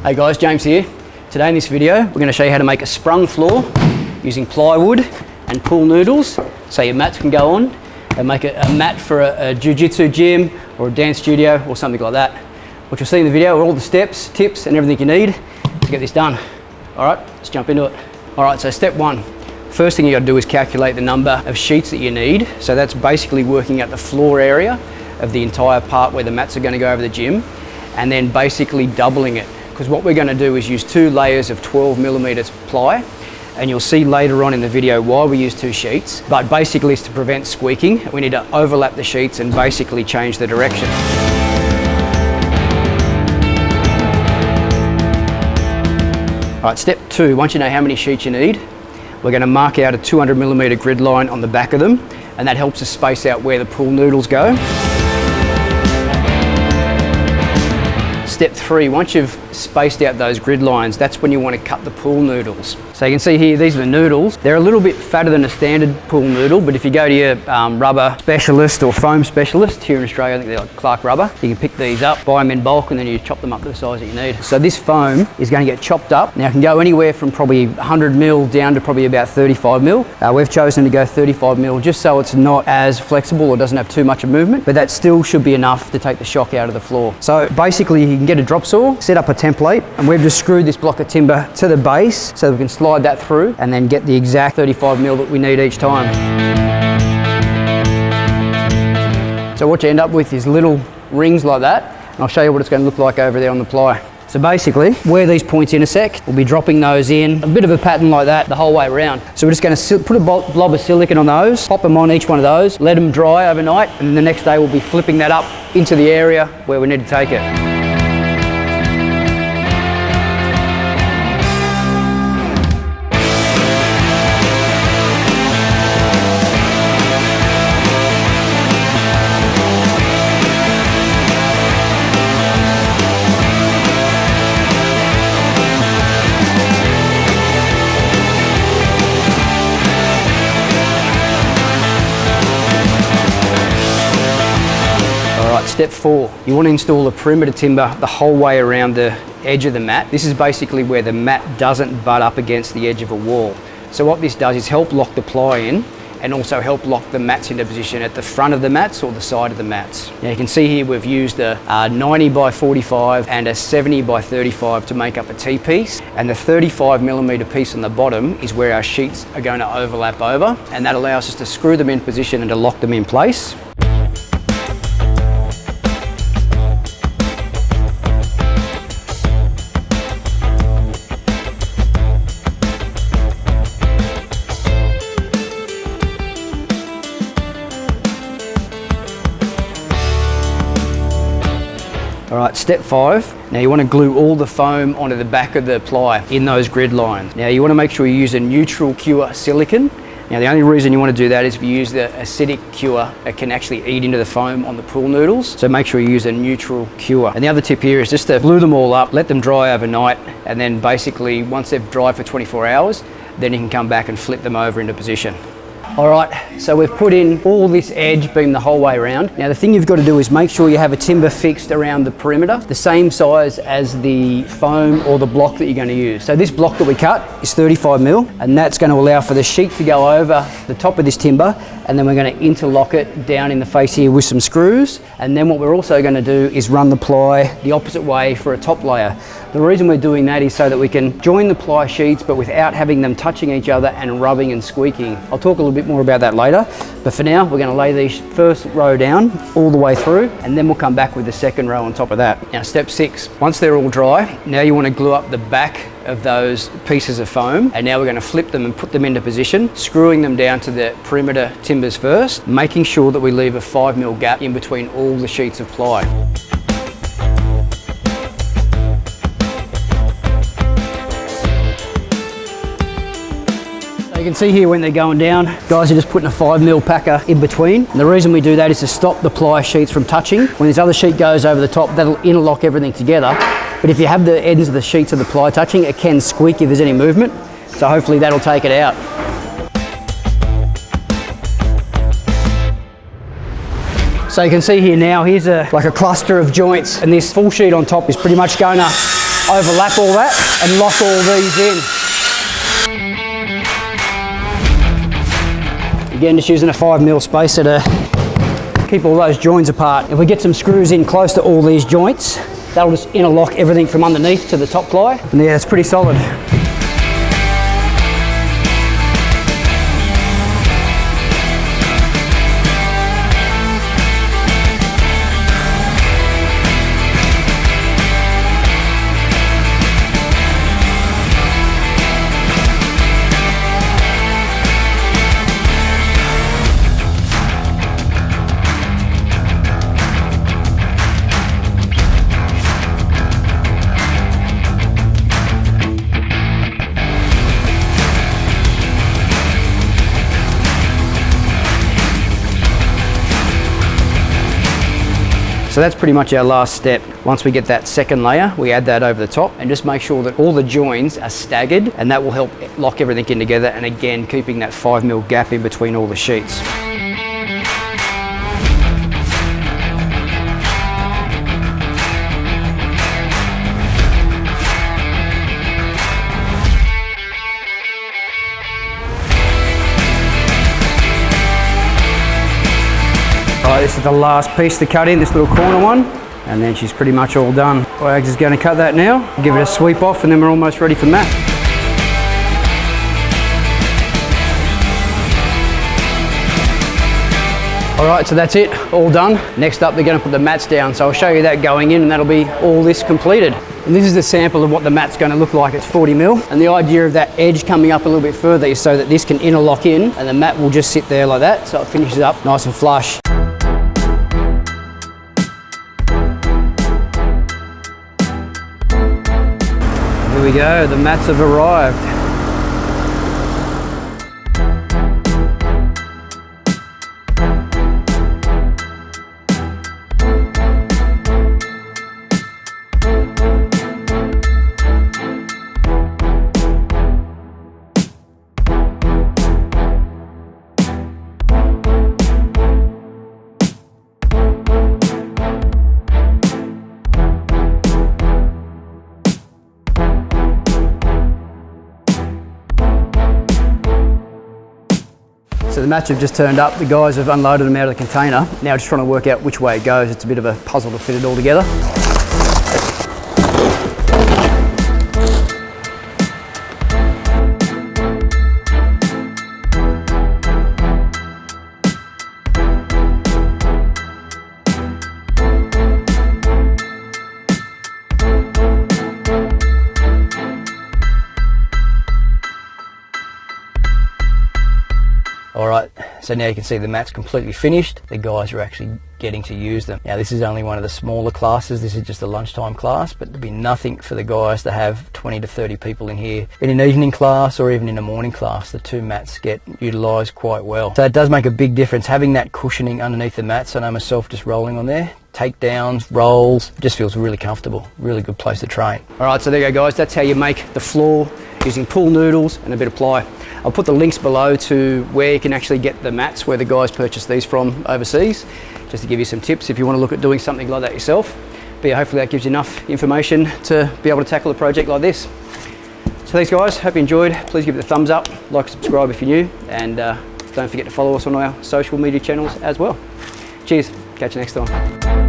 Hey guys, James here. Today in this video, we're going to show you how to make a sprung floor using plywood and pool noodles. So your mats can go on and make a mat for a jiu-jitsu gym or a dance studio or something like that. What you'll see in the video are all the steps, tips and everything you need to get this done. All right, let's jump into it. All right, so step one. First thing you got to do is calculate the number of sheets that you need. So that's basically working out the floor area of the entire part where the mats are going to go over the gym, and then basically doubling it. Because what we're going to do is use 2 layers of 12mm ply, and you'll see later on in the video why we use 2 sheets, but basically it's to prevent squeaking. We need to overlap the sheets and basically change the direction. All right, step 2, once you know how many sheets you need, we're going to mark out a 200mm grid line on the back of them, and that helps us space out where the pool noodles go. Step 3, once you've spaced out those grid lines, that's when you want to cut the pool noodles. So you can see here, these are the noodles. They're a little bit fatter than a standard pool noodle, but if you go to your rubber specialist or foam specialist, here in Australia I think they're like Clark Rubber, you can pick these up, buy them in bulk, and then you chop them up to the size that you need. So this foam is going to get chopped up. Now it can go anywhere from probably 100mm down to probably about 35mm. We've chosen to go 35mm just so it's not as flexible or doesn't have too much of movement, but that still should be enough to take the shock out of the floor. So basically you can get a drop saw, set up a template, and we've just screwed this block of timber to the base so that we can slide that through and then get the exact 35mm that we need each time. So what you end up with is little rings like that, and I'll show you what it's going to look like over there on the ply. So basically, where these points intersect, we'll be dropping those in, a bit of a pattern like that the whole way around. So we're just going to put a blob of silicone on those, pop them on each one of those, let them dry overnight, and the next day we'll be flipping that up into the area where we need to take it. Step 4, you want to install a perimeter timber the whole way around the edge of the mat. This is basically where the mat doesn't butt up against the edge of a wall. So what this does is help lock the ply in and also help lock the mats into position at the front of the mats or the side of the mats. Now you can see here we've used a 90x45 and a 70x35 to make up a T-piece, and the 35mm piece on the bottom is where our sheets are going to overlap over, and that allows us to screw them in position and to lock them in place. All right, step 5. Now you want to glue all the foam onto the back of the ply in those grid lines. Now you want to make sure you use a neutral cure silicone. Now the only reason you want to do that is if you use the acidic cure, it can actually eat into the foam on the pool noodles. So make sure you use a neutral cure. And the other tip here is just to glue them all up, let them dry overnight, and then basically once they've dried for 24 hours, then you can come back and flip them over into position. All right, so we've put in all this edge beam the whole way around. Now the thing you've got to do is make sure you have a timber fixed around the perimeter, the same size as the foam or the block that you're going to use. So this block that we cut is 35mm, and that's going to allow for the sheet to go over the top of this timber, and then we're going to interlock it down in the face here with some screws. And then what we're also going to do is run the ply the opposite way for a top layer. The reason we're doing that is so that we can join the ply sheets but without having them touching each other and rubbing and squeaking. I'll talk a little bit more about that later, but for now we're going to lay these first row down all the way through, and then we'll come back with the second row on top of that. Now step 6, once they're all dry, now you want to glue up the back of those pieces of foam, and now we're going to flip them and put them into position, screwing them down to the perimeter timbers first, making sure that we leave a 5mm gap in between all the sheets of ply. You can see here when they're going down, guys are just putting a 5mm packer in between. And the reason we do that is to stop the ply sheets from touching. When this other sheet goes over the top, that'll interlock everything together. But if you have the ends of the sheets of the ply touching, it can squeak if there's any movement. So hopefully that'll take it out. So you can see here now, here's like a cluster of joints, and this full sheet on top is pretty much going to overlap all that and lock all these in. Again, just using a 5mm spacer to keep all those joins apart. If we get some screws in close to all these joints, that'll just interlock everything from underneath to the top ply. And yeah, it's pretty solid. So that's pretty much our last step. Once we get that second layer, we add that over the top and just make sure that all the joins are staggered, and that will help lock everything in together, and again, keeping that 5mm gap in between all the sheets. Right, this is the last piece to cut in, this little corner one, and then she's pretty much all done. Wags is going to cut that now, give it a sweep off, and then we're almost ready for mat. All right, so that's it, all done. Next up, they're going to put the mats down, so I'll show you that going in, and that'll be all this completed. And this is the sample of what the mat's going to look like. It's 40mm, and the idea of that edge coming up a little bit further is so that this can interlock in, and the mat will just sit there like that, so it finishes up nice and flush. Here we go, the mats have arrived. So the mats have just turned up, the guys have unloaded them out of the container. Now just trying to work out which way it goes. It's a bit of a puzzle to fit it all together. All right, so now you can see the mat's completely finished. The guys are actually getting to use them. Now this is only one of the smaller classes. This is just a lunchtime class, but there'd be nothing for the guys to have 20 to 30 people in here in an evening class or even in a morning class. The two mats get utilised quite well. So it does make a big difference having that cushioning underneath the mats. I know myself just rolling on there. Takedowns, rolls, just feels really comfortable. Really good place to train. All right, so there you go guys. That's how you make the floor using pool noodles and a bit of ply. I'll put the links below to where you can actually get the mats, where the guys purchase these from overseas, just to give you some tips if you want to look at doing something like that yourself. But yeah, hopefully that gives you enough information to be able to tackle a project like this. So thanks guys, hope you enjoyed. Please give it a thumbs up, like, subscribe if you're new, and don't forget to follow us on our social media channels as well. Cheers, catch you next time.